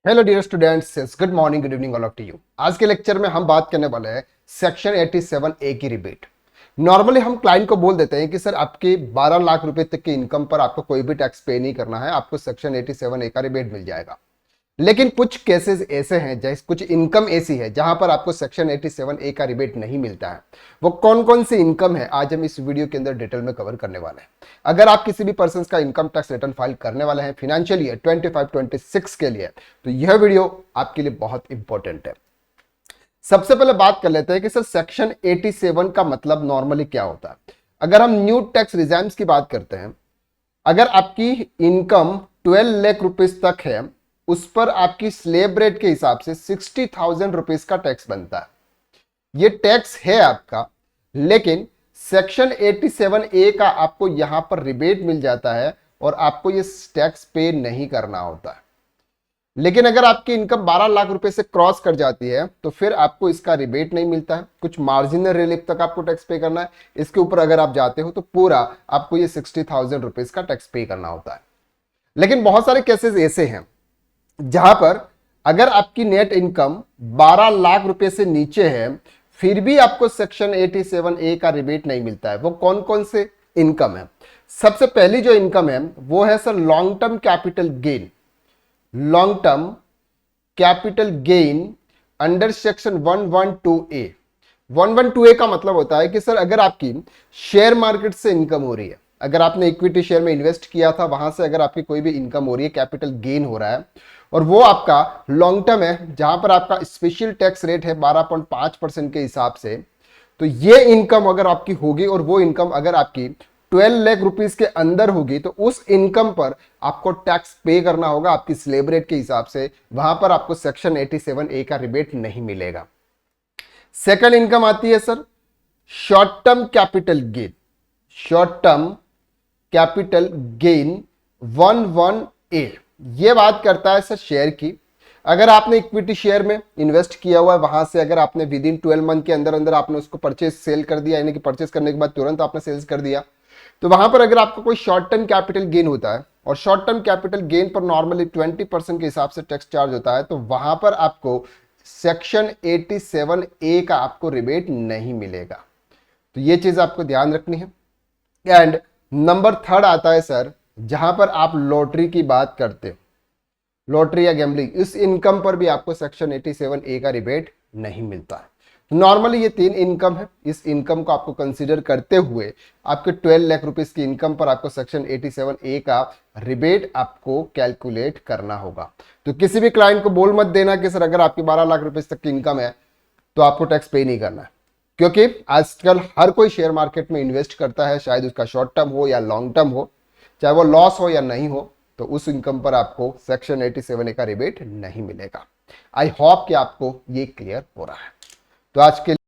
Hello dear students, good morning, good evening all of you. आज के lecture में हम बात करने वाले हैं सेक्शन 87A की रिबेट। नॉर्मली हम क्लाइंट को बोल देते हैं कि सर आपके 12 लाख रुपए तक की इनकम पर आपको कोई भी टैक्स पे नहीं करना है, आपको सेक्शन 87A का रिबेट मिल जाएगा। लेकिन कुछ केसेस ऐसे हैं, जैसे कुछ इनकम ऐसी है जहां पर आपको सेक्शन 87A का रिबेट नहीं मिलता है। वो कौन कौन सी इनकम है आज हम इस वीडियो के अंदर डिटेल में कवर करने वाले हैं। अगर आप किसी भी पर्सन का इनकम टैक्स रिटर्न फाइल करने वाले हैं फिनेंशियल ईयर 25-26 के लिए, तो यह वीडियो आपके लिए बहुत इंपॉर्टेंट है। सबसे पहले बात कर लेते हैं कि सर सेक्शन 87 का मतलब नॉर्मली क्या होता है। अगर हम न्यू टैक्स रिजाइम्स की बात करते हैं, अगर आपकी इनकम 12 लाख रुपीज तक है, उस पर आपकी स्लेब रेट के हिसाब से 60,000 रुपीज का टैक्स बनता है। ये टैक्स है आपका, लेकिन सेक्शन 87A का आपको यहां पर रिबेट मिल जाता है और आपको ये टैक्स पे नहीं करना होता है। लेकिन अगर आपकी इनकम 12 लाख रुपए से क्रॉस कर जाती है तो फिर आपको इसका रिबेट नहीं मिलता है, कुछ मार्जिनल रिलीफ तक आपको टैक्स पे करना है। इसके ऊपर अगर आप जाते हो तो पूरा आपको ये 60,000 रुपीज का टैक्स पे करना होता है। लेकिन बहुत सारे केसेस ऐसे हैं जहां पर अगर आपकी नेट इनकम 12 लाख रुपए से नीचे है, फिर भी आपको सेक्शन 87A का रिबेट नहीं मिलता है। वो कौन कौन से इनकम है? सबसे पहली जो इनकम है वो है sir long term capital gain. Long term capital gain under section 112A। 112A का मतलब होता है कि सर अगर आपकी शेयर मार्केट से इनकम हो रही है, अगर आपने इक्विटी शेयर में इन्वेस्ट किया था, वहां से अगर आपकी कोई भी इनकम हो रही है, कैपिटल गेन हो रहा है, और वो आपका लॉन्ग टर्म है जहां पर आपका स्पेशल टैक्स रेट है 12.5% के हिसाब से, तो ये इनकम अगर आपकी होगी और वो इनकम अगर आपकी 12 लाख रुपीस के अंदर होगी, तो उस इनकम पर आपको टैक्स पे करना होगा आपकी स्लेब रेट के हिसाब से। वहां पर आपको सेक्शन 87A का रिबेट नहीं मिलेगा। सेकंड इनकम आती है sir short term capital gain. Short term capital gain 11A ये बात करता है सर शेयर की। अगर आपने इक्विटी शेयर में इन्वेस्ट किया हुआ है, वहां से अगर आपने विद इन 12 मंथ के अंदर अंदर आपने उसको परचेज सेल कर दिया, यानी कि परचेज करने के बाद तुरंत आपने सेल्स कर दिया, तो वहां पर अगर आपको कोई शॉर्ट टर्म कैपिटल गेन होता है और शॉर्ट टर्म कैपिटल गेन पर नॉर्मली 20% के हिसाब से टैक्स चार्ज होता है, तो वहां पर आपको सेक्शन 87A का आपको रिबेट नहीं मिलेगा। तो ये चीज आपको ध्यान रखनी है। एंड नंबर थर्ड आता है सर जहां पर आप लॉटरी की बात करते हो, लॉटरी या गैम्बलिंग, इस इनकम पर भी आपको सेक्शन 87A का रिबेट नहीं मिलता है। नॉर्मली ये तीन इनकम है। इस इनकम को आपको कंसीडर करते हुए आपके 12 लाख रुपीस की इनकम पर आपको सेक्शन 87A का रिबेट आपको कैलकुलेट करना होगा। तो किसी भी क्लाइंट को बोल मत देना कि सर अगर आपकी 12 लाख रुपीस तक की इनकम है तो आपको टैक्स पे नहीं करना है, क्योंकि आजकल हर कोई शेयर मार्केट में इन्वेस्ट करता है, शायद उसका शॉर्ट टर्म हो या लॉन्ग टर्म हो, चाहे वो लॉस हो या नहीं हो, तो उस इनकम पर आपको सेक्शन 87A का रिबेट नहीं मिलेगा। आई होप कि आपको ये क्लियर हो रहा है। तो आज के